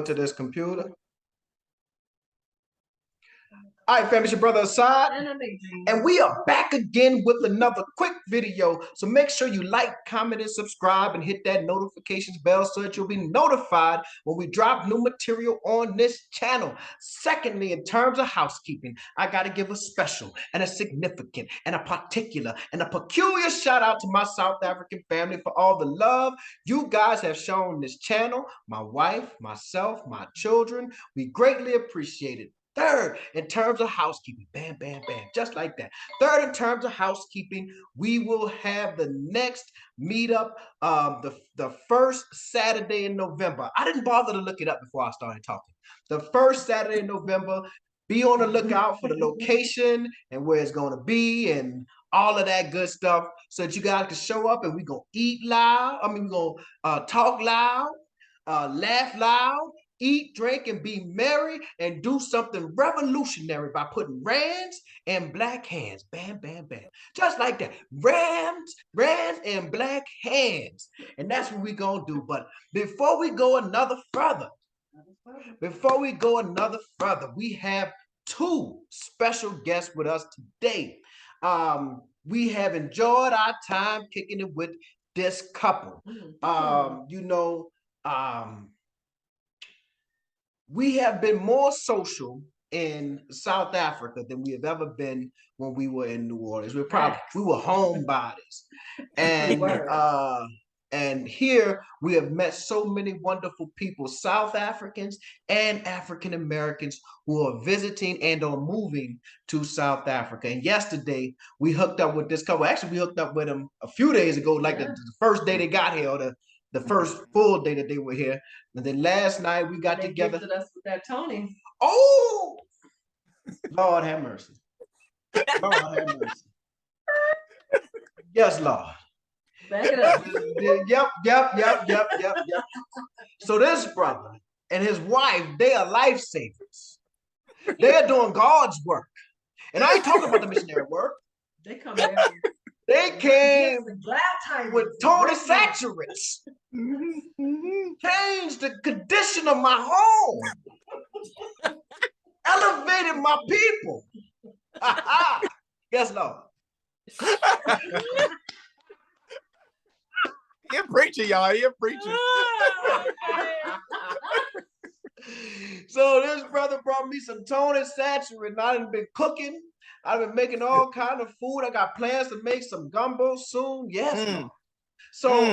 To this computer. All right, fam, it's your brother Assad, and we are back again with another quick video. So make sure you like, comment, and subscribe, and hit that notifications bell so that you'll be notified when we drop new material on this channel. Secondly, in terms of housekeeping, I got to give a special and a significant and a particular and a peculiar shout out to my South African family for all the love you guys have shown this channel, my wife, myself, my children. We greatly appreciate it. Third, in terms of housekeeping, bam, bam, bam, just like that. Third, in terms of housekeeping, we will have the next meetup the first Saturday in November. I didn't bother to look it up before I started talking. The first Saturday in November. Be on the lookout for the location and where it's going to be and all of that good stuff so that you guys can show up and we're going to eat loud. We're going to talk loud, laugh loud, eat, drink, and be merry, and do something revolutionary by putting rands and black hands. Bam, bam, bam. Just like that. Rands and black hands. And that's what we're going to do. But before we go another further, we have two special guests with us today. We have enjoyed our time kicking it with this couple. We have been more social in South Africa than we have ever been when we were in New Orleans. We were homebodies. And here we have met so many wonderful people, South Africans and African Americans who are visiting and are moving to South Africa. And yesterday we hooked up with this couple. Actually, we hooked up with them a few days ago, like the first day they got here, or the first full day that they were here. And then last night we got together. Gifted us with that Tony. Oh, Lord have mercy. Lord have mercy. Yes, Lord. Back it up. Yep. So this brother and his wife, they are lifesavers. They are doing God's work. And I ain't talking about the missionary work. They come there. They came with Tony Saturates. Changed the condition of my home. Elevated my people. Yes, Lord. You're preaching, y'all. You're preaching. So this brother brought me some Tony Saturates. I've been cooking. I've been making all kind of food. I got plans to make some gumbo soon. Yes. So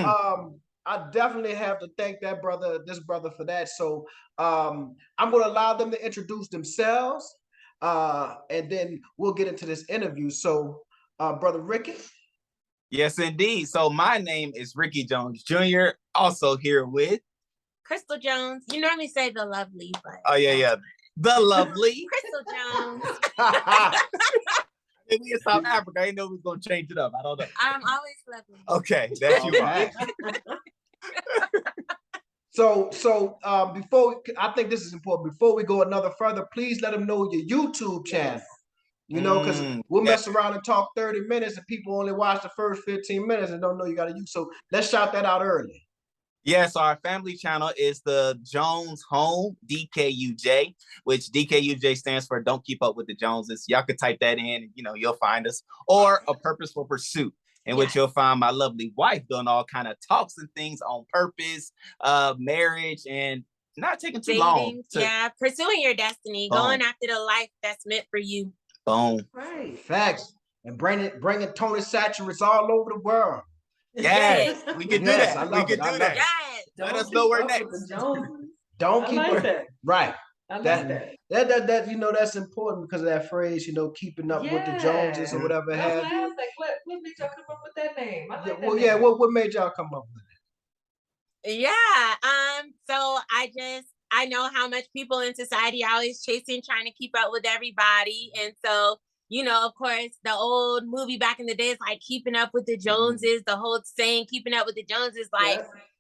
I definitely have to thank this brother for that. So I'm going to allow them to introduce themselves, and then we'll get into this interview. So, Brother Ricky. Yes, indeed. So my name is Ricky Jones Jr., also here with Crystal Jones. You normally say the lovely, but the lovely Crystal Jones. We in South Africa. I didn't know we was gonna change it up. I don't know. I'm always lovely. Okay, that you are. So I think this is important. Before we go another further, please let them know your YouTube channel. Because we'll mess around and talk 30 minutes and people only watch the first 15 minutes and don't know you got to use. So let's shout that out early. Yes, our family channel is the Jones Home, DKUJ, which DKUJ stands for Don't Keep Up with the Joneses. Y'all could type that in, you'll find us. Or A Purposeful Pursuit, in which you'll find my lovely wife doing all kind of talks and things on purpose, marriage, and not taking too long. Pursuing your destiny, going after the life that's meant for you. Boom. Right. Facts. And bringing Tony Saturates all over the world. Yes, we can do that. We can do that. Yes. Let us know where next. Don't keep like that. Right. I like that. That's important because of that phrase, keeping up with the Joneses or whatever. What made y'all come up with that name? What made y'all come up with it? So I know how much people in society are always chasing, trying to keep up with everybody. And so, of course, the old movie back in the days, like Keeping Up with the Joneses, the whole saying, keeping up with the Joneses,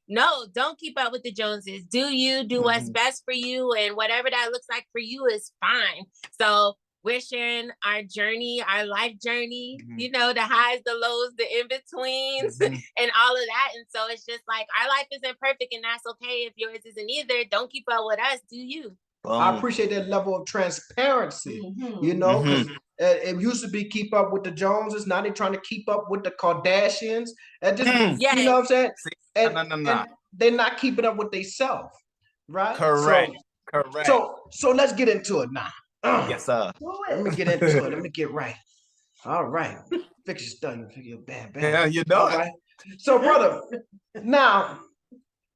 no, don't keep up with the Joneses. Do you, do what's best for you, and whatever that looks like for you is fine. So we're sharing our journey, our life journey, you know, the highs, the lows, the in-betweens, and all of that. And so it's just like, our life isn't perfect, and that's okay. If yours isn't either, don't keep up with us, do you? I appreciate that level of transparency, you know, because it used to be keep up with the Joneses. Now they're trying to keep up with the Kardashians. And just, you know what I'm saying? And they're not keeping up with themselves, right? Correct. So let's get into it now. Yes, sir. Let me get into it. Let me get right. All right. Fix your stuff. Fix your bad. Yeah, you know all right. So, brother, now,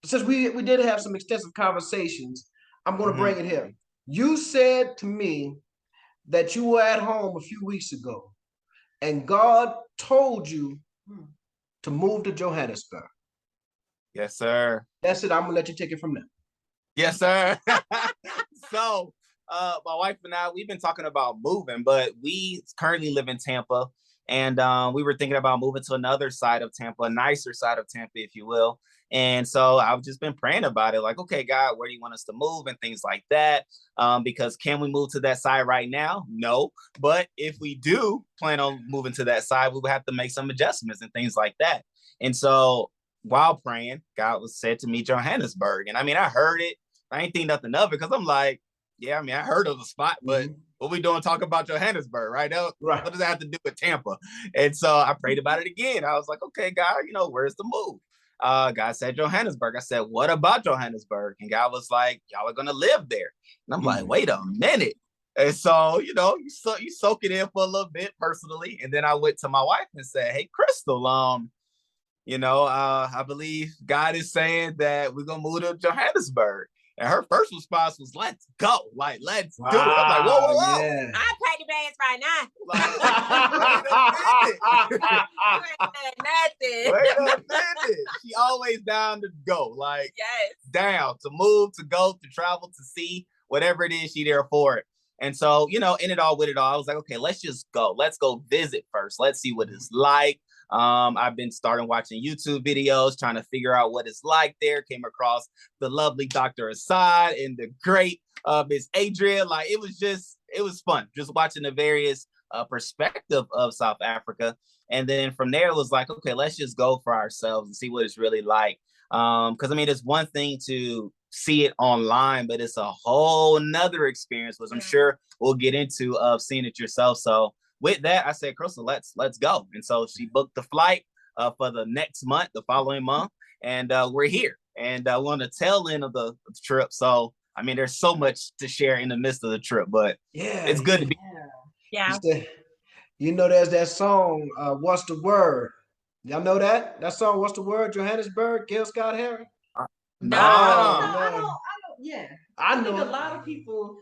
since we did have some extensive conversations, I'm going to bring it here. You said to me that you were at home a few weeks ago, and God told you to move to Johannesburg. Yes, sir. That's it. I'm going to let you take it from there. Yes, sir. So, my wife and I, we've been talking about moving, but we currently live in Tampa, and we were thinking about moving to another side of Tampa, a nicer side of Tampa, if you will. And so I've just been praying about it, like, okay, God, where do you want us to move and things like that? Because can we move to that side right now? No. But if we do plan on moving to that side, we would have to make some adjustments and things like that. And so while praying, God was said to me Johannesburg. And I mean, I heard it. I ain't think nothing of it because I'm like, yeah, I mean, I heard of the spot, but what we doing talking about Johannesburg, right? What does that have to do with Tampa? And so I prayed about it again. I was like, okay, God, you know, where's the move? God said Johannesburg. I said, what about Johannesburg? And God was like, y'all are gonna live there. And I'm like, wait a minute. And so, you know, you soak it in for a little bit personally. And then I went to my wife and said, hey, Crystal, you know, I believe God is saying that we're gonna move to Johannesburg. And her first response was, let's go. Like, let's do it. I'm like, whoa. Yeah. I pack the bags right now. Like, wait a minute. She always down to go. Like, down to move, to go, to travel, to see, whatever it is, she there for it. And so, you know, in it all, with it all, I was like, okay, let's just go. Let's go visit first. Let's see what it's like. I've been starting watching YouTube videos, trying to figure out what it's like there. Came across the lovely Dr. Assad and the great Miss Adrian. Like, it was fun just watching the various perspective of South Africa. And then from there, it was like, okay, let's just go for ourselves and see what it's really like. Because I mean, it's one thing to see it online, but it's a whole nother experience, which I'm sure we'll get into, of seeing it yourself. So with that, I said, Crystal, let's go. And so she booked the flight for the next month, the following month, and we're here. And we're on the tail end of the trip. So, I mean, there's so much to share in the midst of the trip, but it's good to be here. Yeah. You know, there's that song, What's the Word? Y'all know that? That song, What's the Word? Johannesburg, Gil Scott-Heron? No. I don't. Yeah. I think know a lot of people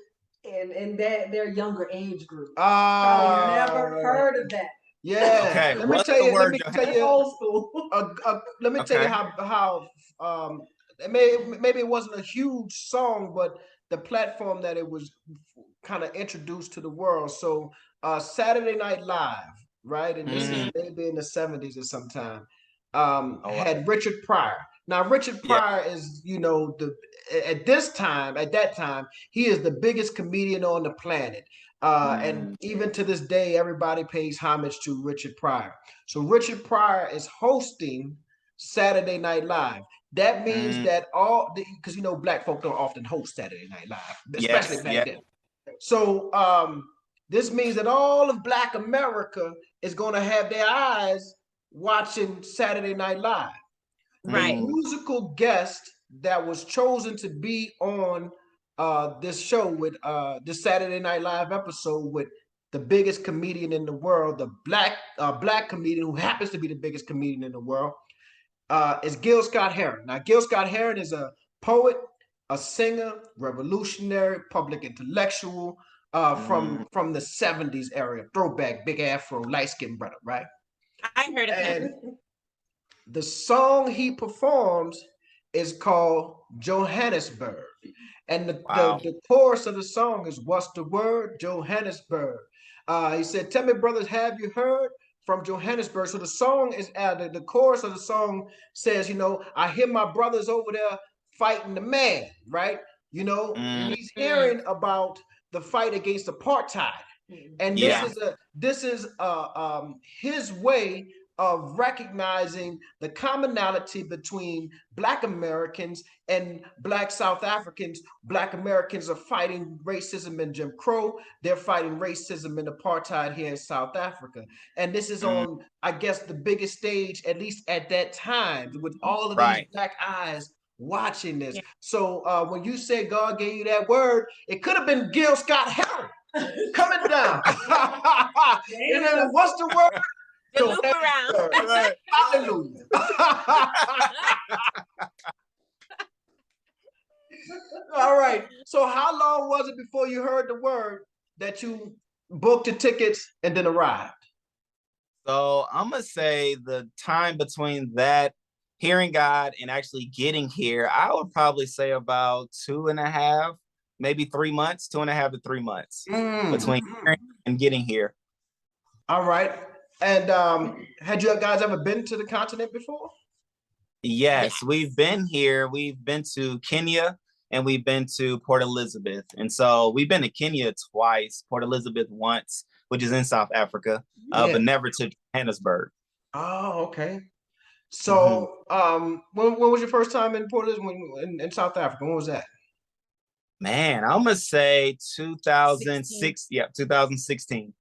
in their younger age group probably never heard of that. Yeah. Okay. Let me tell you old school. Let me tell you how maybe it wasn't a huge song, but the platform that it was kind of introduced to the world. So Saturday Night Live, right? And this is maybe in the 70s or sometime, had Richard Pryor. Now, Richard Pryor is, you know, at that time, he is the biggest comedian on the planet. And even to this day, everybody pays homage to Richard Pryor. So Richard Pryor is hosting Saturday Night Live. That means that because, you know, black folk don't often host Saturday Night Live, especially back then. So this means that all of Black America is going to have their eyes watching Saturday Night Live. Right. The musical guest that was chosen to be on this show with this Saturday Night Live episode with the biggest comedian in the world, the black comedian who happens to be the biggest comedian in the world, is Gil Scott-Heron. Now, Gil Scott-Heron is a poet, a singer, revolutionary, public intellectual from the 70s era, throwback, big afro, light-skinned brother, right? I heard of him. The song he performs is called Johannesburg. And the chorus of the song is, what's the word? Johannesburg. He said, tell me, brothers, have you heard from Johannesburg? So the song is, the chorus of the song says, you know, I hear my brothers over there fighting the man, right? You know, and he's hearing about the fight against apartheid And this is his way of recognizing the commonality between Black Americans and Black South Africans. Black Americans are fighting racism in Jim Crow. They're fighting racism and apartheid here in South Africa. And this is on, I guess, the biggest stage, at least at that time, with all of these Black eyes watching this. So when you say God gave you that word, it could have been Gil Scott-Heron coming down. And then what's the word? The loop around. Right. Hallelujah. All right. So how long was it before you heard the word that you booked the tickets and then arrived? So I'm going to say the time between that, hearing God, and actually getting here, I would probably say about 2.5, maybe 3 months, 2.5 to 3 months between hearing and getting here. All right. And had you guys ever been to the continent before? Yes, we've been here. We've been to Kenya and we've been to Port Elizabeth. And so we've been to Kenya twice, Port Elizabeth once, which is in South Africa, but never to Johannesburg. Oh, okay. So when was your first time in Port Elizabeth in South Africa? When was that? Man, I'm going to say 2006. Yeah, 2016.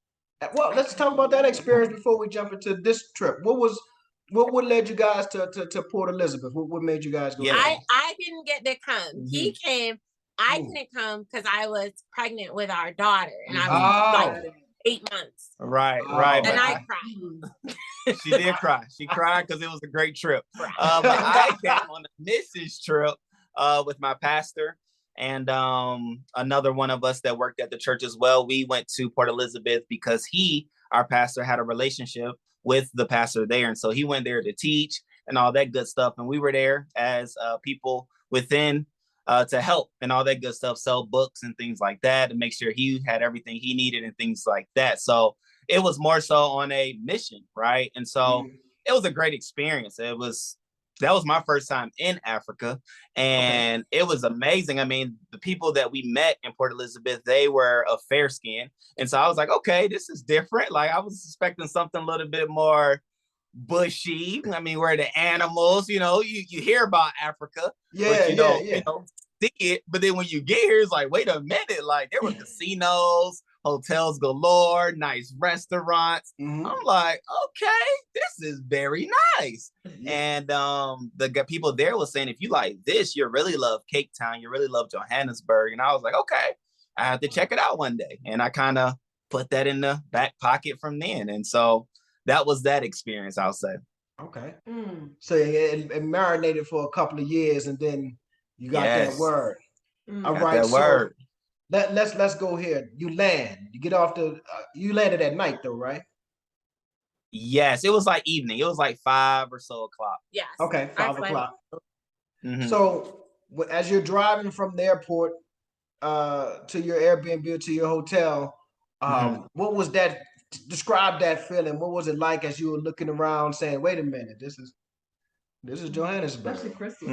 Well, let's talk about that experience before we jump into this trip. What led you guys to Port Elizabeth? What made you guys go? I didn't get to come. He came. I couldn't come because I was pregnant with our daughter, and I was like 8 months. Right. And I cried. She did cry. She cried because it was a great trip. But I came on a missions trip with my pastor and another one of us that worked at the church as well. We went to Port Elizabeth because our pastor, had a relationship with the pastor there. And so he went there to teach and all that good stuff. And we were there as people within to help and all that good stuff, sell books and things like that, and make sure he had everything he needed and things like that. So it was more so on a mission, right? And so it was a great experience. That was my first time in Africa, and it was amazing. I mean, the people that we met in Port Elizabeth, they were of fair skin. And so I was like, okay, this is different. Like I was expecting something a little bit more bushy. I mean, where the animals, you hear about Africa, but you don't see it. But then when you get here, it's like, wait a minute, like there were casinos, hotels galore, nice restaurants. I'm like, okay, this is very nice. And the people there was saying, if you like this, you really love Cape Town, you really love Johannesburg. And I was like, okay, I have to check it out one day. And I kind of put that in the back pocket from then. And so that was that experience, I'll say. Okay. So it marinated for a couple of years and then you got that word. All right. So let's go here. You land. You get off you landed at night though, right? Yes, it was like evening. It was like 5 or so o'clock. Yes. Okay, 5 o'clock. So as you're driving from the airport to your Airbnb or to your hotel, what was that? Describe that feeling. What was it like as you were looking around, saying, "Wait a minute, this is Johannesburg." Especially Crystal.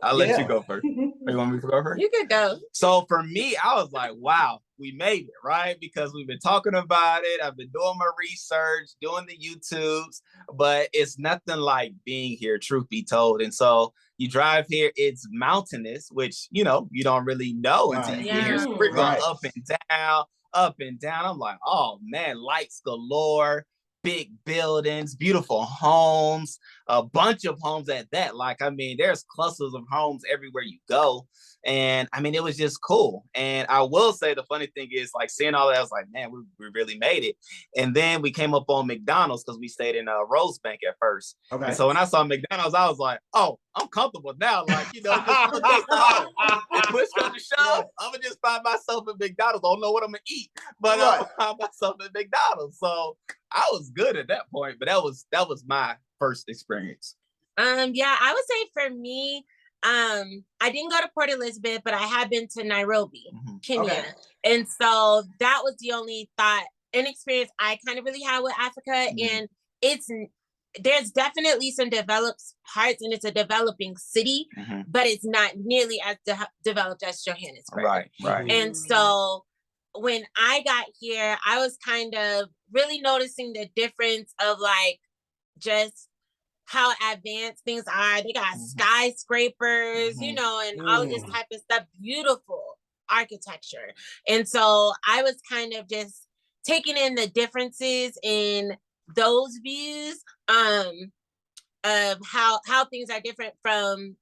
I'll let you go first. You want me to go first? You could go. So for me, I was like, wow, we made it, right? Because we've been talking about it. I've been doing my research, doing the YouTubes, but it's nothing like being here, truth be told. And so you drive here, it's mountainous, which, you don't really know until you get here. So we're going up and down. I'm like, oh man, lights galore, big buildings, beautiful homes, a bunch of homes at that. Like, I mean, there's clusters of homes everywhere you go. And I mean, it was just cool. And I will say the funny thing is, like, seeing all that, I was like, man, we really made it. And then we came up on McDonald's because we stayed in Rosebank at first. Okay. And so when I saw McDonald's, I was like, oh, I'm comfortable now. Like, just push comes to shove, I'm going to just find myself at McDonald's. I don't know what I'm going to eat, but I'll find myself at McDonald's. So I was good at that point, but that was my first experience. I would say for me, I didn't go to Port Elizabeth, but I had been to Nairobi, Kenya. Okay. And so that was the only thought and experience I kind of really had with Africa. And there's definitely some developed parts, and it's a developing city, but it's not nearly as developed as Johannesburg. Right. And so when I got here, I was kind of really noticing the difference of like just how advanced things are. They got skyscrapers, you know, and all of this type of stuff, beautiful architecture. And so I was kind of just taking in the differences in those views of how things are different from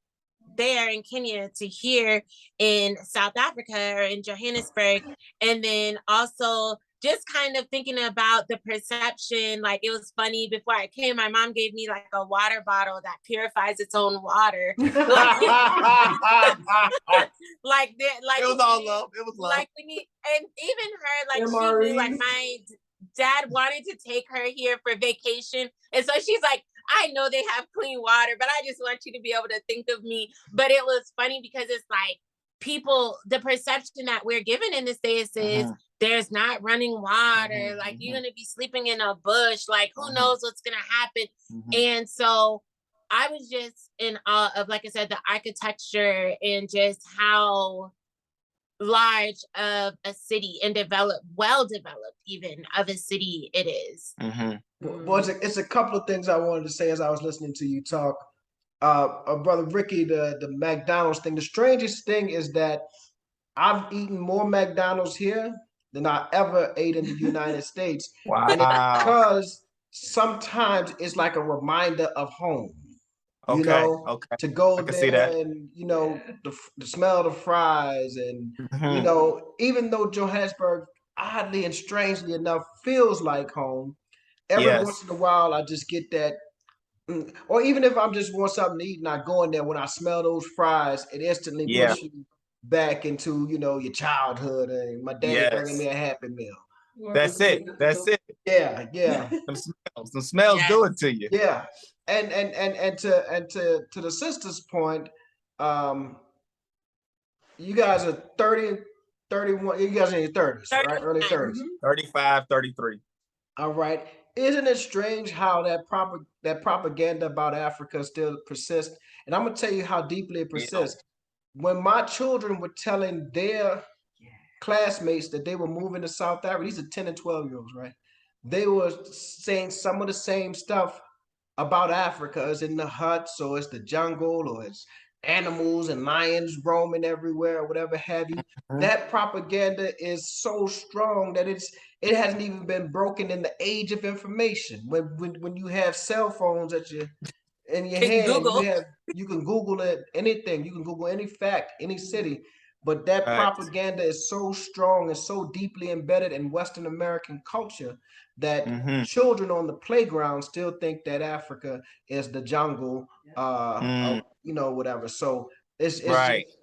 there in Kenya to here in South Africa or in Johannesburg. And then also just kind of thinking about the perception. Like, it was funny, before I came, my mom gave me like a water bottle that purifies its own water. Like it was all love. It was love. Like, and even her, like, she knew, like, my dad wanted to take her here for vacation. And so she's like, I know they have clean water, but I just want you to be able to think of me. But it was funny because it's like, people, the perception that we're given in the States is there's not running water. Like, you're going to be sleeping in a bush. Like, who knows what's going to happen? And so I was just in awe of, like I said, the architecture and just how large of a city and well developed even of a city it is. Well, it's a couple of things I wanted to say as I was listening to you talk. Brother Ricky, the McDonald's thing. The strangest thing is that I've eaten more McDonald's here than I ever ate in the United States. Wow. And it's because sometimes it's like a reminder of home. You know, to go there and, you know, the smell of the fries and, you know, even though Johannesburg, oddly and strangely enough, feels like home, every once in a while I just get that, or even if I'm just want something to eat and I go in there, when I smell those fries, it instantly pushes you back into, you know, your childhood and my daddy bringing me a Happy Meal. That's it. Yeah. The smells do it to you. Yeah. And to the sister's point, you guys are 30, 31, you guys are in your 30s, right? Early 30s. 35, 33. All right. Isn't it strange how that propaganda about Africa still persists? And I'm gonna tell you how deeply it persists. When my children were telling their classmates that they were moving to South Africa, these are 10 and 12-year-olds, right? They were saying some of the same stuff about Africa. It's in the huts, or it's the jungle, or it's animals and lions roaming everywhere, or whatever have you. That propaganda is so strong that it hasn't even been broken in the age of information. When you have cell phones in your hand, you can Google it, anything. You can Google any fact, any city. But that propaganda is so strong and so deeply embedded in Western American culture that children on the playground still think that Africa is the jungle, you know, whatever. So it's just,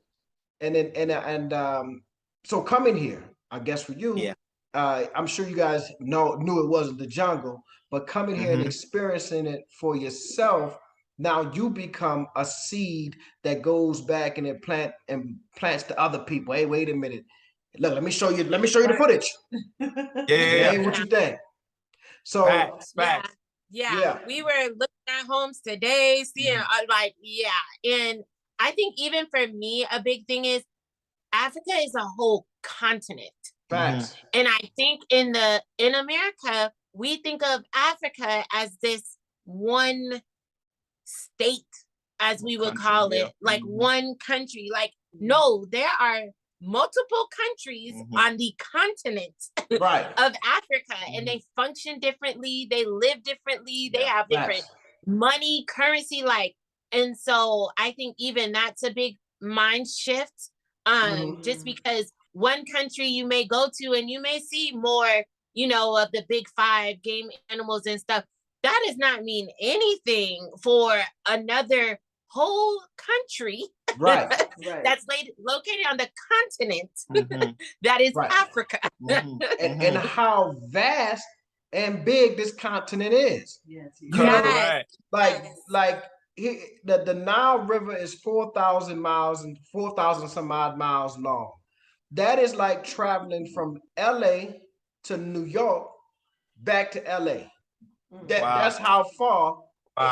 so coming here, I guess for you, I'm sure you guys knew it wasn't the jungle, but coming here and experiencing it for yourself, now you become a seed that goes back and it plants to other people. Hey, wait a minute. Look, let me show you the footage. Hey, what you think? So facts. Yeah. We were looking at homes today, seeing and I think even for me, a big thing is Africa is a whole continent. Facts. And I think in America, we think of Africa as this one state, as we would call it, like one country. Like, no, there are multiple countries on the continent of Africa, and they function differently, they live differently, they have different money, currency, like, and so I think even that's a big mind shift, just because one country you may go to and you may see more, you know, of the big five game animals and stuff. That does not mean anything for another whole country that's located on the continent that is Africa. And how vast and big this continent is. Like the Nile River is 4,000 miles and 4,000 some odd miles long. That is like traveling from LA to New York back to LA. That's how far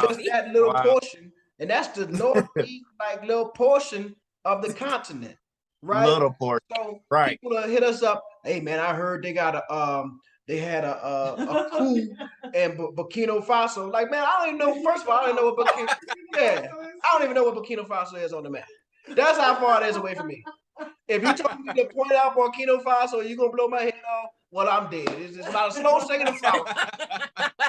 just that little portion, and that's the northeast like little portion of the continent, right? Little portion. So people hit us up, hey man, I heard they got they had a coup in Burkina Faso. Like, man, I don't even know. First of all, I don't even know what Burkina. Yeah, I don't even know what Burkina Faso is on the map. That's how far it is away from me. If you told me to point out Burkina Faso, you gonna blow my head off. Well, I'm dead. It's about a slow singing and flower.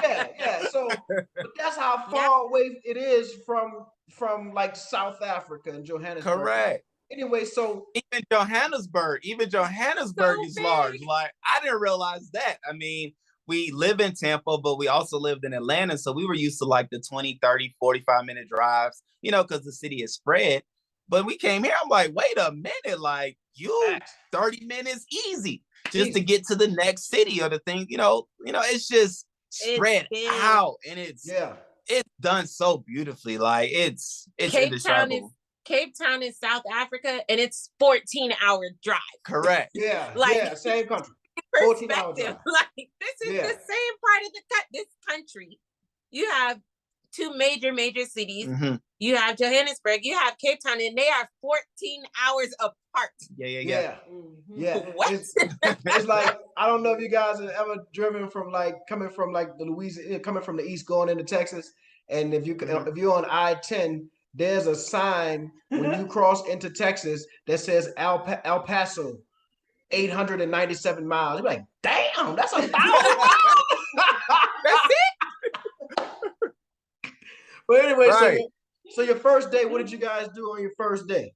Yeah. So, but that's how far away it is from like South Africa and Johannesburg. Correct. Anyway, so even Johannesburg so is large. Like, I didn't realize that. I mean, we live in Tampa, but we also lived in Atlanta. So we were used to like the 20, 30, 45-minute drives, because the city is spread. But we came here, I'm like, wait a minute, like 30 minutes easy just to get to the next city or the thing, it's just spread out, and it's done so beautifully. Like it's indescribable. Cape Town is South Africa, and it's 14-hour drive. Correct. Same country. 14-hour drive. Like, this is the same part of this country. You have two major cities. Mm-hmm. You have Johannesburg, you have Cape Town, and they are 14 hours apart. Yeah. What? It's like, I don't know if you guys have ever driven from coming from the Louisiana, coming from the east going into Texas, and if you're on I-10, there's a sign when you cross into Texas that says El Paso, 897 miles. You're like, damn, that's 1,000 miles. That's it. But anyway, so your first day, what did you guys do on your first day?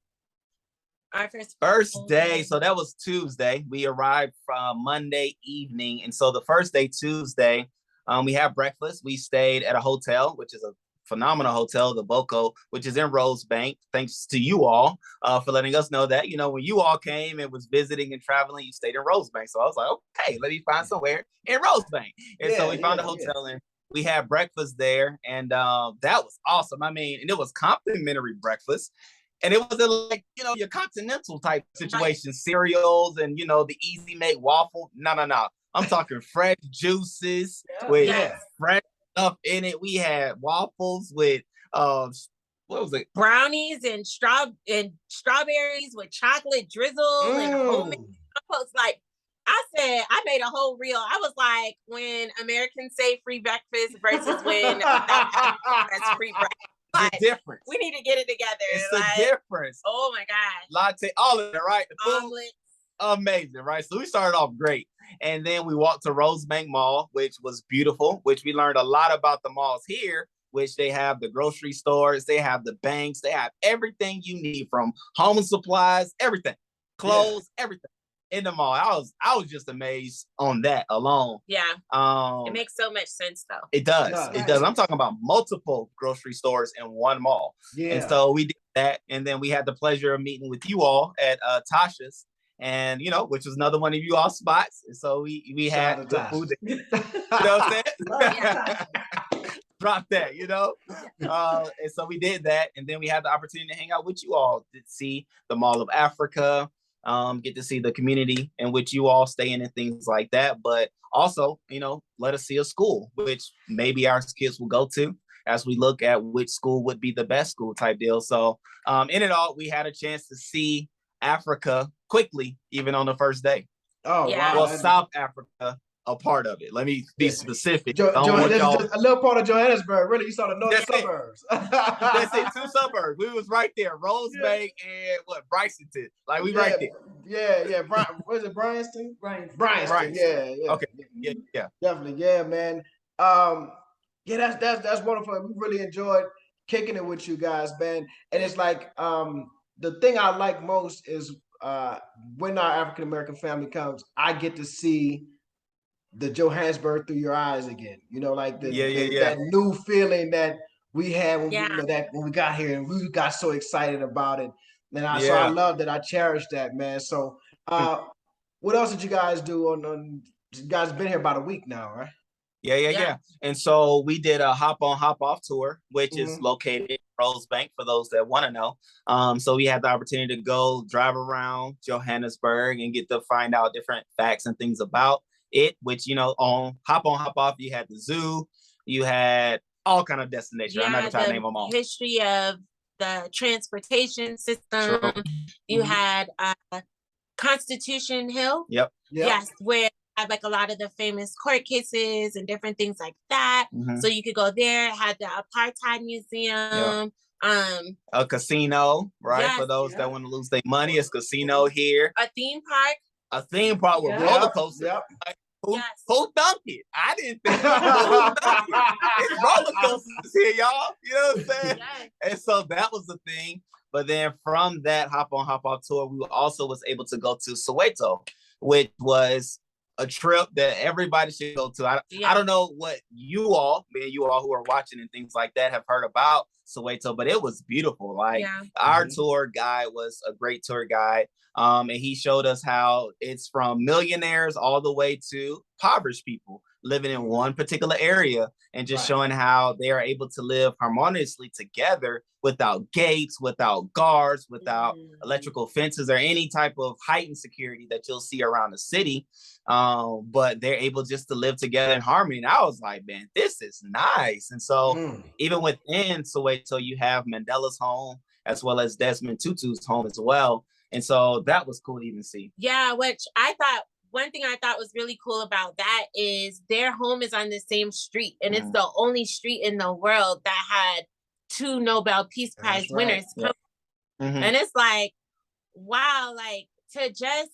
Our first day, so that was Tuesday. We arrived from Monday evening, and so the first day, Tuesday, we had breakfast. We stayed at a hotel, which is a phenomenal hotel, the Boco, which is in Rosebank. Thanks to you all for letting us know that, when you all came and was visiting and traveling, you stayed in Rosebank. So I was like, okay, let me find somewhere in Rosebank. And so we found a hotel and we had breakfast there, and that was awesome. I mean, and it was complimentary breakfast. And it wasn't like, your continental type situation, cereals and, the easy make waffle. No. I'm talking fresh juices with fresh stuff in it. We had waffles with what was it? Brownies and strawberries with chocolate drizzle and homemade compost. Like I said, I made a whole reel. I was like, when Americans say free breakfast versus when that's free breakfast. The difference. We need to get it together. It's the difference. Oh my gosh. Latte, all of it, right? The food, omelets. Amazing, right? So we started off great. And then we walked to Rosebank Mall, which was beautiful, which we learned a lot about the malls here, which they have the grocery stores, they have the banks, they have everything you need from home supplies, everything, clothes, everything in the mall. I was just amazed on that alone. Yeah. It makes so much sense though. It does. It does. I'm talking about multiple grocery stores in one mall. Yeah. And so we did that. And then we had the pleasure of meeting with you all at Tasha's, and which was another one of you all spots. And so we had good food. You know what I'm saying? Drop that, and so we did that. And then we had the opportunity to hang out with you all, to see the Mall of Africa, get to see the community in which you all stay in and things like that. But also, let us see a school, which maybe our kids will go to as we look at which school would be the best school type deal. So in it all, we had a chance to see Africa quickly, even on the first day. Oh, yeah. Wow. Well, South Africa, a part of it. Let me be specific. A little part of Johannesburg. Really, you saw the northern suburbs. That's it. 2 suburbs. We was right there, Rosebank and Brysonton. Like we right there. Yeah. Was it Bryanston? Bryanston. Yeah. Okay. Yeah. Definitely. Yeah, man. That's wonderful. We really enjoyed kicking it with you guys, man. And it's like the thing I like most is when our African American family comes, I get to see the Johannesburg through your eyes again. Like that new feeling that we had when we got here, and we got so excited about it. And so I love that. I cherish that, man. So what else did you guys do on you guys been here about a week now, right? Yeah. And so we did a hop on, hop off tour, which is located in Rosebank for those that want to know. So we had the opportunity to go drive around Johannesburg and get to find out different facts and things about it, which, on hop on, hop off, you had the zoo, you had all kind of destinations. I'm not gonna try to name them all. History of the transportation system. You had Constitution Hill. Yep. Yes, where I have like a lot of the famous court cases and different things like that. So you could go there. It had the Apartheid Museum. A casino, right? Yes, for those that want to lose their money, it's casino here. A theme park. A theme park with roller coasters. Like, who dunked it? I didn't think it's roller coasters here, y'all. You know what I'm saying? Yes. And so that was the thing. But then from that hop on, hop off tour, we also was able to go to Soweto, which was a trip that everybody should go to. I don't know what you all who are watching and things like that have heard about Soweto, but it was beautiful. Like our tour guide was a great tour guide. And he showed us how it's from millionaires all the way to impoverished people living in one particular area, and just showing how they are able to live harmoniously together without gates, without guards, without electrical fences or any type of heightened security that you'll see around the city. But they're able just to live together in harmony. And I was like, man, this is nice. And so even within Soweto, you have Mandela's home as well as Desmond Tutu's home as well. And so that was cool to even see. Yeah, which one thing I thought was really cool about that is their home is on the same street. And it's the only street in the world that had 2 Nobel Peace Prize winners. And it's like, wow, like to just,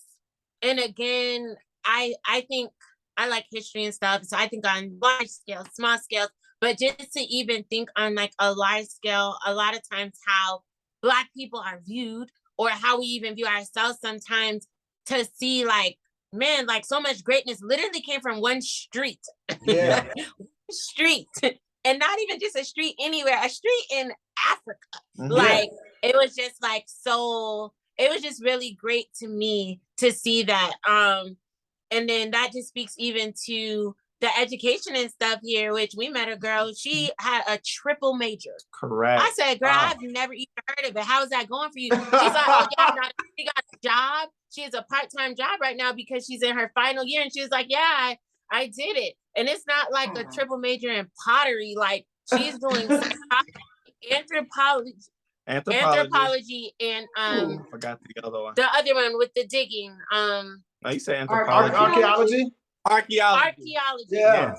and again, I think I like history and stuff. So I think on large scale, small scales, but just to even think on like a large scale, a lot of times how Black people are viewed, or how we even view ourselves sometimes, to see like, man, like so much greatness literally came from one street. Street. And not even just a street anywhere, a street in Africa. Like, it was just like, so, it was just really great to me to see that. And then that just speaks even to the education and stuff here, which we met a girl, she had a triple major. Correct. I said, girl, I've never even heard of it. How is that going for you? She's like, oh, yeah, she got a job. She has a part-time job right now because she's in her final year. And she was like, yeah, I did it. And it's not like a triple major in pottery. Like, she's doing anthropology and forgot the other one. The other one with the digging. You say anthropology. Archaeology. Yeah.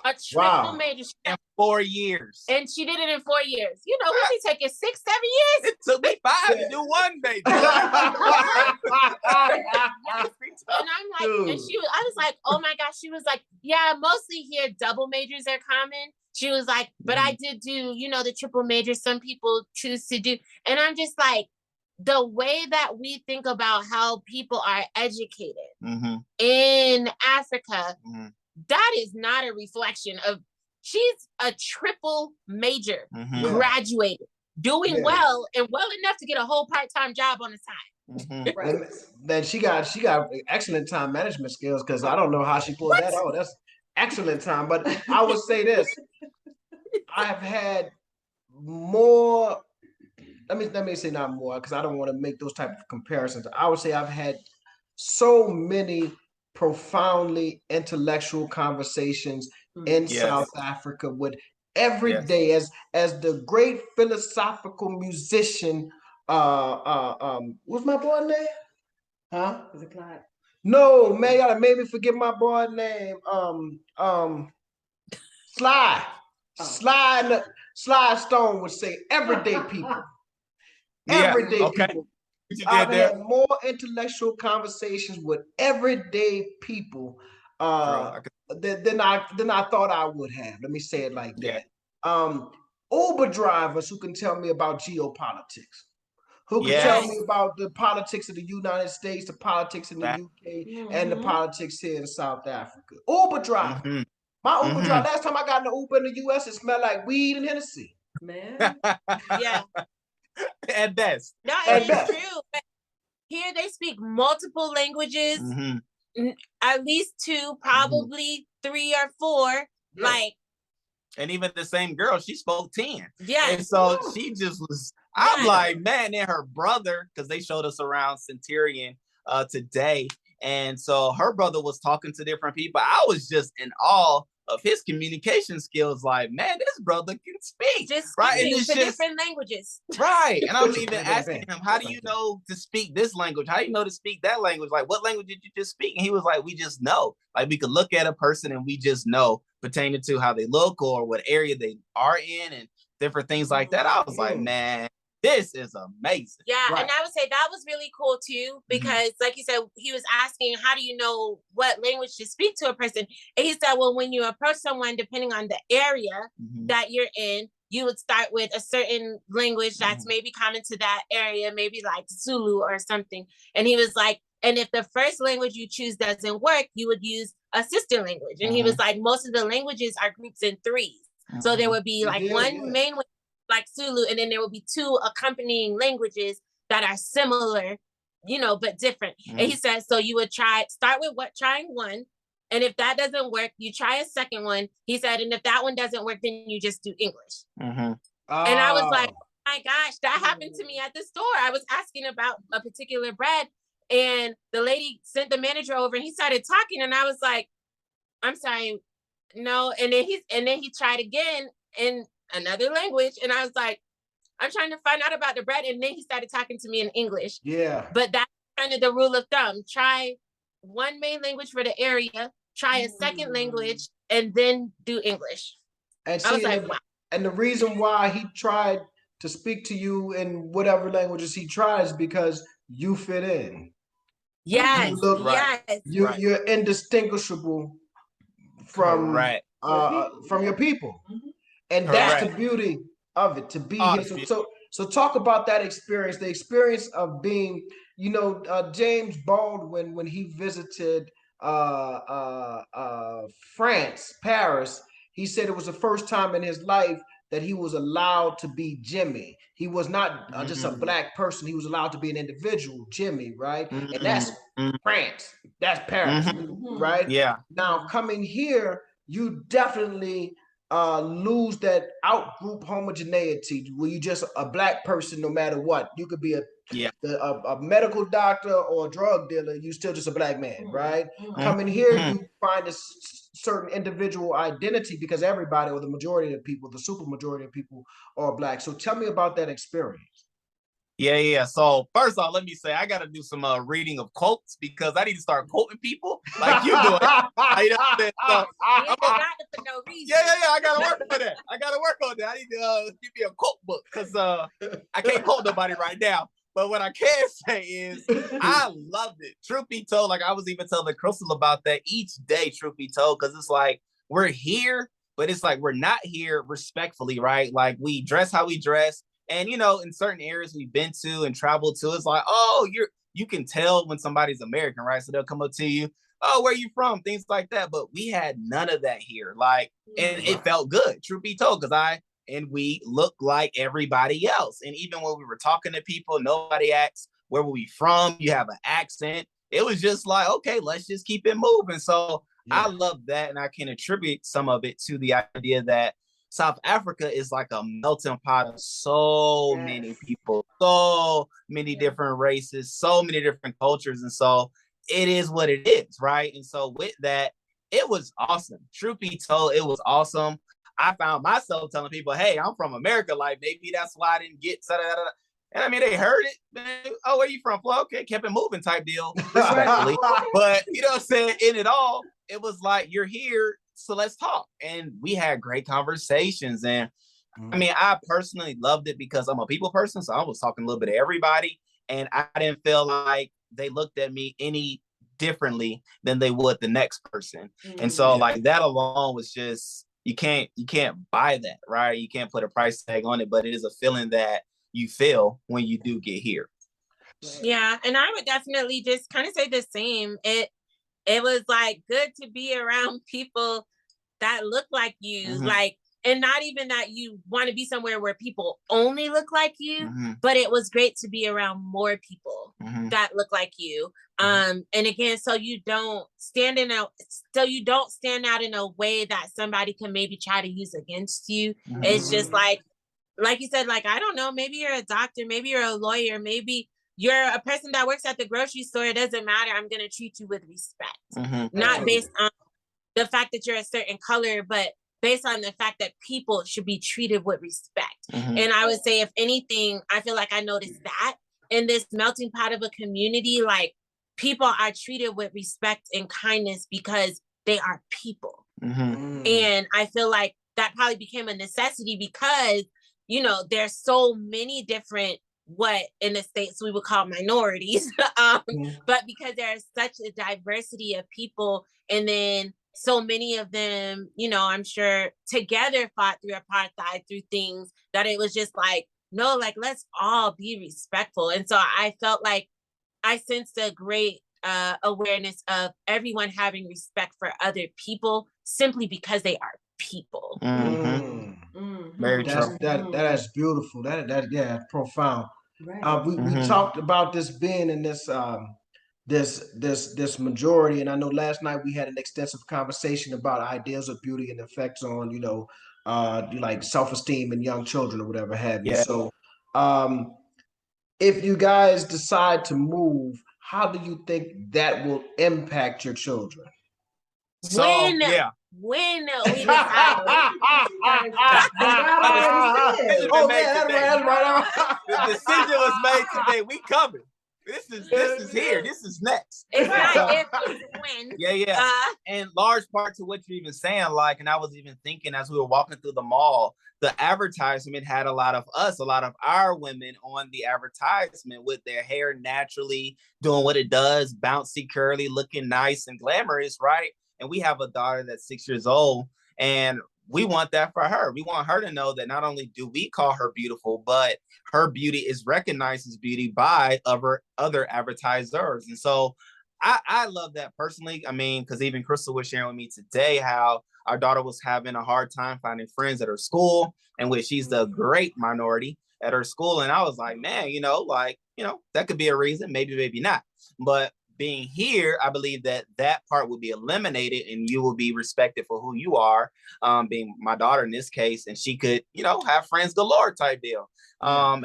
A triple major. In 4 years. And she did it in 4 years. You know, we be taking 6, 7 years. It took me 5 to do one, baby. And I'm like, and I was like, oh my gosh. She was like, yeah, mostly here double majors are common. She was like, but I did do, the triple major some people choose to do. And I'm just like, the way that we think about how people are educated in Africa, that is not a reflection of, she's a triple major, graduated, doing well and well enough to get a whole part-time job on the side. Then she got excellent time management skills, because I don't know how she pulled that out. That's excellent time. But I would say this, I have had more, let me say not more, because I don't want to make those type of comparisons. I would say I've had so many profoundly intellectual conversations in South Africa with every day as the great philosophical musician. What's my boy name? Huh? Is it Clyde? No, man, y'all made me forget my boy name. Sly. Sly Stone would say everyday people. Everyday people. I've had more intellectual conversations with everyday people than I thought I would have. Let me say it like that. Uber drivers who can tell me about geopolitics, who can tell me about the politics of the United States, the politics in the UK, and the politics here in South Africa. Uber driver. My Uber driver, last time I got in the Uber in the US, it smelled like weed and Hennessy. Man. At best. No, it is true. But here they speak multiple languages, at least 2, probably 3 or 4. Like, and even the same girl, she spoke 10. Yeah. And so she just was, I'm like, man, and her brother, because they showed us around Centurion today. And so her brother was talking to different people. I was just in awe of his communication skills. Like, man, this brother can speak, just right? And for it's just different languages, right. And I'm even asking him, how do you know to speak this language? How do you know to speak that language? Like, what language did you just speak? And he was like, we just know. Like, we could look at a person and we just know, pertaining to how they look or what area they are in and different things like that. I was like, man, this is amazing. Yeah, right. And I would say that was really cool too, because like you said, he was asking, how do you know what language to speak to a person? And he said, well, when you approach someone, depending on the area that you're in, you would start with a certain language that's maybe common to that area, maybe like Zulu or something. And he was like, and if the first language you choose doesn't work, you would use a sister language. And he was like, most of the languages are groups in threes. So there would be like one main language, like Zulu, and then there will be two accompanying languages that are similar, but different. And he said, so you would start with trying one. And if that doesn't work, you try a second one. He said, and if that one doesn't work, then you just do English. And I was like, oh my gosh, that happened to me at the store. I was asking about a particular bread, and the lady sent the manager over and he started talking. And I was like, I'm sorry, no. And then he tried again in another language. And I was like, I'm trying to find out about the bread. And then he started talking to me in English. Yeah. But that's kind of the rule of thumb. Try one main language for the area, try a second language, and then do English. And see, I was like, wow. And the reason why he tried to speak to you in whatever languages he tries because you fit in. Yes. You look, yes. You're indistinguishable from your people. And that's the beauty of it, to be here. So talk about that experience, the experience of being, James Baldwin, when he visited France, Paris, he said it was the first time in his life that he was allowed to be Jimmy. He was not just a black person. He was allowed to be an individual, Jimmy, right? And that's France. That's Paris, right? Yeah. Now, coming here, you definitely lose that out-group homogeneity where you just a black person no matter what. You could be a medical doctor or a drug dealer, you still just a black man, right? Coming here, you find a certain individual identity because everybody, or the majority of people, the super majority of people are black. So tell me about that experience. Yeah. So first off, let me say I got to do some reading of quotes because I need to start quoting people like you doing. I got to work for that. I got to work on that. I need to give me a quote book because I can't quote nobody right now. But what I can say is I loved it. Truth be told, like I was even telling Crystal about that each day, truth be told, because it's like we're here, but it's like we're not here respectfully, right? Like we dress how we dress. And, in certain areas we've been to and traveled to, it's like, oh, you can tell when somebody's American, right? So they'll come up to you, oh, where are you from? Things like that. But we had none of that here. Like, and it felt good, truth be told, because we look like everybody else. And even when we were talking to people, nobody asked, where were we from? You have an accent. It was just like, okay, let's just keep it moving. So I love that. And I can attribute some of it to the idea that South Africa is like a melting pot of so many people, so many different races, so many different cultures. And so it is what it is, right? And so with that, it was awesome. Truth be told, it was awesome. I found myself telling people, hey, I'm from America. Like, maybe that's why I didn't get and I mean, they heard it. Man, oh, where you from? Well, okay, kept it moving type deal, respectfully. But, you know what I'm saying? In it all, it was like, you're here, so let's talk. And we had great conversations. And I mean, I personally loved it because I'm a people person. So I was talking a little bit to everybody. And I didn't feel like they looked at me any differently than they would the next person. And so like that alone was just, you can't buy that, right? You can't put a price tag on it, but it is a feeling that you feel when you do get here. Yeah. And I would definitely just kind of say the same. It was like good to be around people that look like you, like, and not even that you want to be somewhere where people only look like you, but it was great to be around more people that look like you. And again, so you don't stand out in a way that somebody can maybe try to use against you. It's just like you said, like, I don't know, maybe you're a doctor, maybe you're a lawyer, maybe you're a person that works at the grocery store. It doesn't matter. I'm going to treat you with respect, not based on the fact that you're a certain color, but based on the fact that people should be treated with respect. And I would say, if anything, I feel like I noticed that in this melting pot of a community, like people are treated with respect and kindness because they are people. And I feel like that probably became a necessity because, you know, there's so many different, what in the States we would call minorities, but because there's such a diversity of people, and then so many of them, you know, I'm sure together fought through apartheid, through things that it was just like, no, like, let's all be respectful. And so I felt like I sensed a great awareness of everyone having respect for other people simply because they are people. Very true. That is beautiful. That profound. Right. We talked about this being in this this majority, and I know last night we had an extensive conversation about ideas of beauty and effects on, you know, like self-esteem in young children or whatever have you. So if you guys decide to move, how do you think that will impact your children? So when we decide, the decision was made today. We coming. This is here. This is next. It's not if, it's when. Yeah. And large part to what you're even saying, like, and I was even thinking as we were walking through the mall, the advertisement had a lot of our women on the advertisement with their hair naturally doing what it does, bouncy, curly, looking nice and glamorous, right? And we have a daughter that's 6 years old, and we want that for her. We want her to know that not only do we call her beautiful, but her beauty is recognized as beauty by other advertisers. And so I love that personally. I mean, because even Crystal was sharing with me today how our daughter was having a hard time finding friends at her school, and which she's the great minority at her school. And I was like, man, that could be a reason, maybe not. But being here, I believe that part will be eliminated and you will be respected for who you are, being my daughter in this case, and she could, have friends galore type deal. And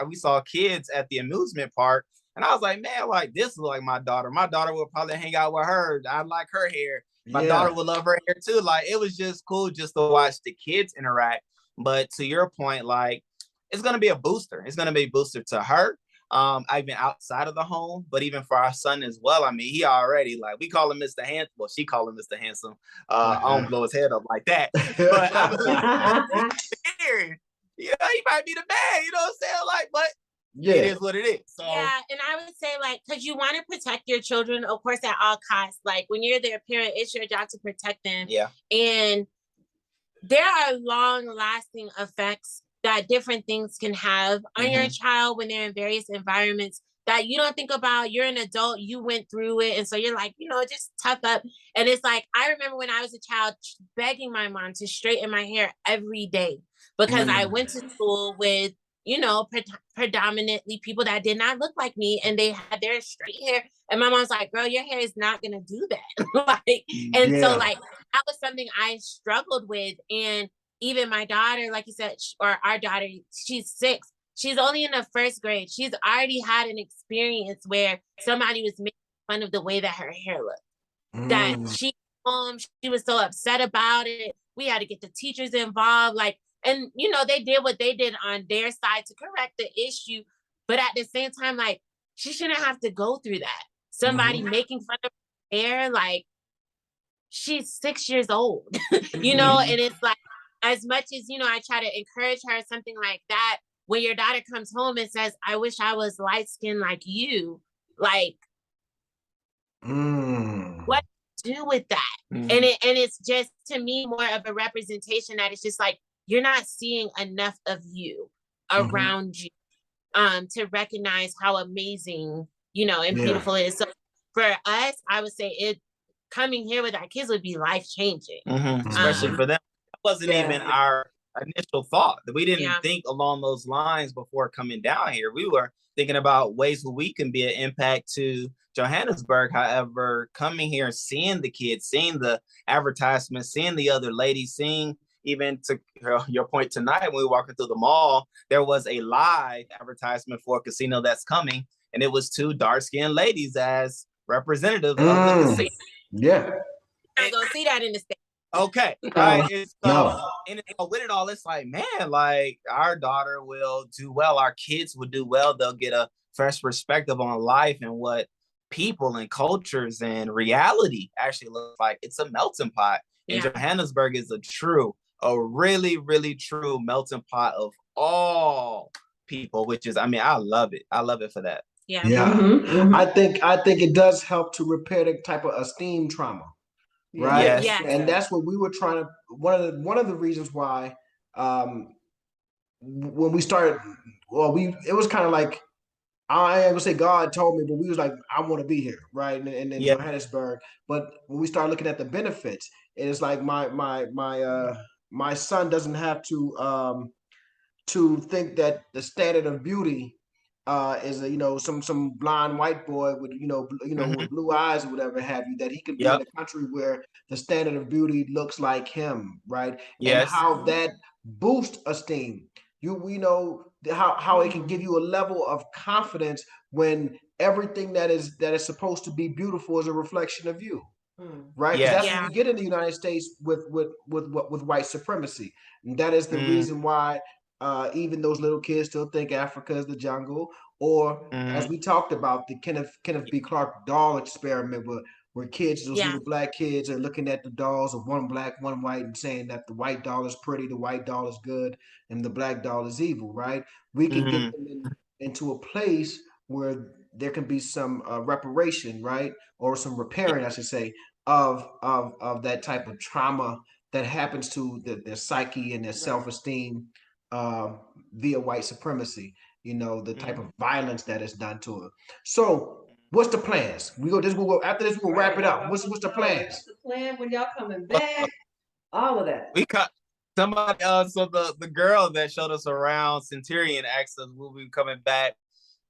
we saw kids at the amusement park, and I was like, man, like, this is like my daughter. My daughter would probably hang out with her. I like her hair. My daughter would love her hair too. Like, it was just cool just to watch the kids interact. But to your point, like, it's going to be a booster. It's going to be a booster to her. I've been outside of the home, but even for our son as well. I mean, he already, like, we call him Mr. Handsome. Well, she call him Mr. Handsome. I don't blow his head up like that. But I believe he might be the man, you know what I'm saying? Like, but it is what it is. So yeah, and I would say, like, because you want to protect your children, of course, at all costs. Like, when you're their parent, it's your job to protect them. Yeah. And there are long-lasting effects that different things can have on your child when they're in various environments that you don't think about. You're an adult, you went through it. And so you're like, just tough up. And it's like, I remember when I was a child begging my mom to straighten my hair every day because I went to school with, predominantly people that did not look like me, and they had their straight hair. And my mom's like, girl, your hair is not going to do that. So like, that was something I struggled with. And even my daughter, like you said, or our daughter, she's 6. She's only in the 1st grade. She's already had an experience where somebody was making fun of the way that her hair looked. That she was so upset about it. We had to get the teachers involved. Like, and they did what they did on their side to correct the issue. But at the same time, like, she shouldn't have to go through that. Somebody making fun of her hair, like, she's 6 years old, and it's like, as much as, I try to encourage her, something like that, when your daughter comes home and says, I wish I was light-skinned like you, like, what do you do with that? And it's just, to me, more of a representation that it's just like, you're not seeing enough of you around you to recognize how amazing, and beautiful it is. So for us, I would say coming here with our kids would be life-changing. Especially for them. That wasn't even our initial thought. We didn't think along those lines before coming down here. We were thinking about ways where we can be an impact to Johannesburg. However, coming here, seeing the kids, seeing the advertisements, seeing the other ladies, seeing, even to your point tonight, when we were walking through the mall, there was a live advertisement for a casino that's coming, and it was 2 dark-skinned ladies as representatives of the casino. Yeah. not gonna see that in the States. Okay, right. It's and with it all, it's like, man, like our daughter will do well, our kids will do well. They'll get a fresh perspective on life and what people and cultures and reality actually looks like. It's a melting pot. And Johannesburg is a really, really true melting pot of all people, which is, I mean, I love it. I love it for that. Yeah. I think it does help to repair the type of esteem trauma. Right. Yes. And that's what we were trying to, one of the reasons why when we started, it was kind of like, I ain't gonna say God told me, but we was like, I want to be here, right? And in Johannesburg. But when we started looking at the benefits, it's like my son doesn't have to think that the standard of beauty is some blind white boy with with blue eyes or whatever have you, that he could be in a country where the standard of beauty looks like him, right? Yes. And how that boosts esteem. We know how it can give you a level of confidence when everything that is supposed to be beautiful is a reflection of you. Right, because that's what we get in the United States with white supremacy, and that is the reason why even those little kids still think Africa is the jungle, or as we talked about, the Kenneth B. Clark doll experiment, where kids, those little black kids, are looking at the dolls of one black, one white, and saying that the white doll is pretty, the white doll is good, and the black doll is evil. Right? We can get them into a place where there can be some reparation, right, or some repairing, I should say, of that type of trauma that happens to their psyche and their self-esteem via white supremacy. The type of violence that is done to it. So, what's the plans? After this, we'll wrap it up. What's the plans? What's the plan when y'all coming back? All of that. We cut somebody. So the girl that showed us around, Centurion, asked us, "Will we be coming back?"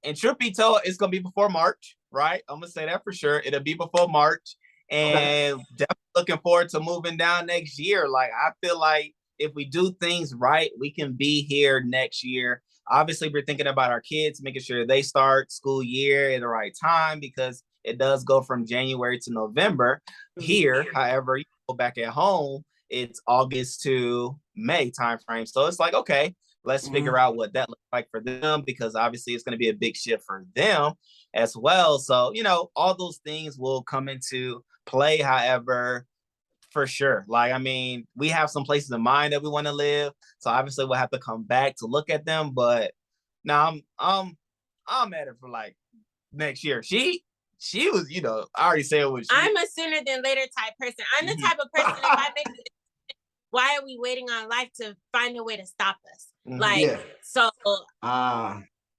And truth be told, it's gonna be before March, right? I'm gonna say that for sure. It'll be before March, and definitely looking forward to moving down next year. Like, I feel like if we do things right, we can be here next year. Obviously, we're thinking about our kids, making sure they start school year at the right time, because it does go from January to November here. However, you go back at home, it's August to May timeframe. So it's like, okay, let's figure out what that looks like for them, because obviously it's going to be a big shift for them as well. So, all those things will come into play. However, for sure. Like, I mean, we have some places in mind that we want to live. So obviously we'll have to come back to look at them. But now I'm at it for like next year. She was, I already said what she. I'm a sooner than later type person. I'm the type of person, if I make a decision, why are we waiting on life to find a way to stop us? So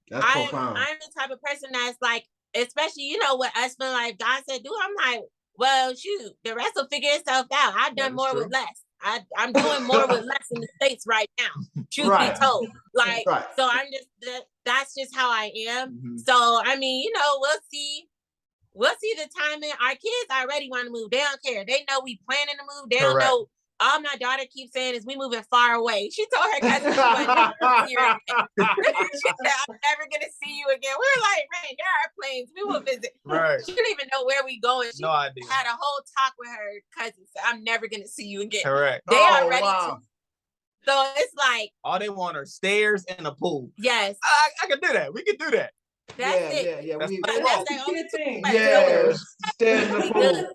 that's profound. I'm the type of person that's like, especially, with us feeling like God said do, I'm like, well, shoot, the rest will figure itself out. I've done more with less. I'm doing more with less in the States right now, truth be told. Like, so I'm just, that's just how I am. So, I mean, we'll see the timing. Our kids already want to move. They don't care. They know we planning to move. They don't know. All my daughter keeps saying is we moving far away. She told her cousin she wasn't never see her again. She said, I'm never going to see you again. We're like, man, there are planes. We will visit. Right. She didn't even know where we going. She no idea. Had a whole talk with her cousin. Said, I'm never going to see you again. Correct. They are ready to. So it's like. All they want are stairs and a pool. Yes. I can do that. We can do that. That's it. Yeah. That's the only thing. Yeah, stairs and a pool.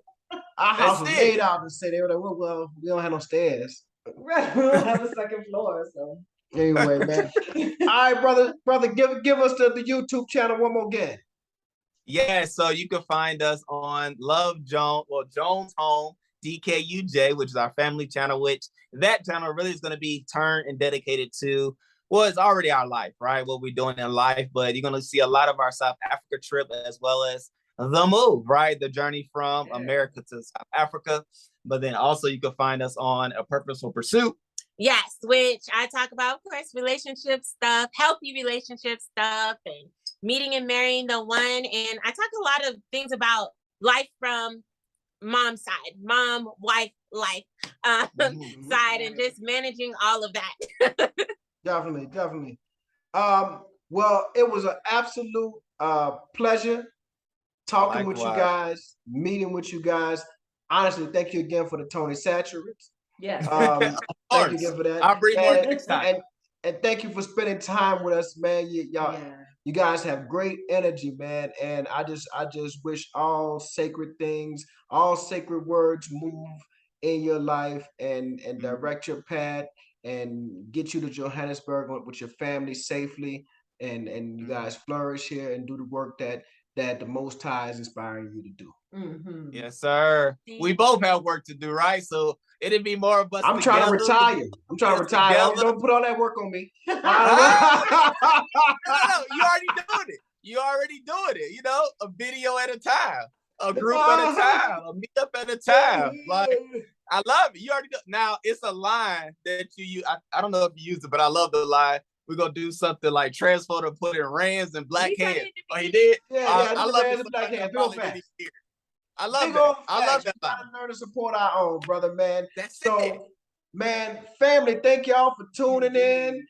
Our house was made out of say they were like, well, we don't have no stairs. Right, we don't have a second floor, so. Anyway, man. All right, brother, give us the YouTube channel one more again. Yeah, so you can find us on Jones Home DKUJ, which is our family channel, which that channel really is going to be turned and dedicated to, well, it's already our life, right? What we're doing in life, but you're going to see a lot of our South Africa trip as well as the move, right? The journey from America to South Africa. But then also you can find us on A Purposeful Pursuit. Yes, which I talk about, of course, relationship stuff, healthy relationship stuff, and meeting and marrying the one. And I talk a lot of things about life from mom's side, mom, wife, life side, and just managing all of that. Definitely. Well, it was an absolute pleasure talking with you guys, meeting with you guys. honestly, thank you again for the Tony Saturates. Yes. Thank you again for that. I'll bring more next time. And thank you for spending time with us, man. You guys have great energy, man. And I just wish all sacred things, all sacred words move in your life and direct your path and get you to Johannesburg with your family safely. And you guys flourish here and do the work that the Most High is inspiring you to do. Yes, sir. We both have work to do, right? So it'd be more of us. I'm trying to retire. Don't put all that work on me. No, you already doing it. You already doing it. You know, a video at a time, a group at a time, a meetup at a time. Like, I love it. You already do. Now it's a line that you use. I don't know if you use it, but I love the line. We're gonna do something like transfer to put in Rands and black hands. Oh, he did? I love it. Black hands. I love that. I love that. We gotta learn to support our own, brother, man. That's it. Man, family, thank y'all for tuning in.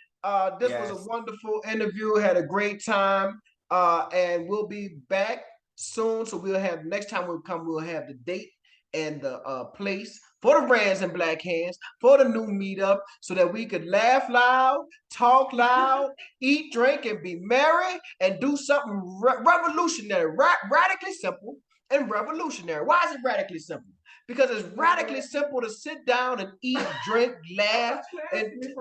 This was a wonderful interview. Had a great time. And we'll be back soon. So we'll have next time we'll come, we'll have the date and the place for the Rands and Black Hands for the new meetup, so that we could laugh loud, talk loud, eat, drink, and be merry, and do something revolutionary, radically simple and revolutionary. Why is it radically simple? Because it's radically simple to sit down and eat, drink, laugh, and because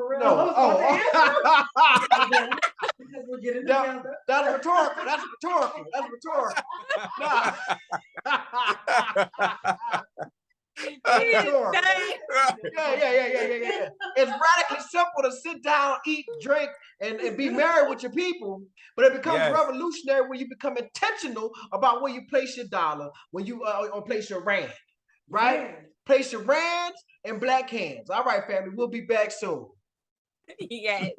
we're getting together. That's rhetorical. That's rhetorical. Yeah. It's radically simple to sit down, eat, drink, and be merry with your people, but it becomes revolutionary when you become intentional about where you place your dollar, when you place your rand, right? Place your rands and Black Hands. All right, family, we'll be back soon. Yes.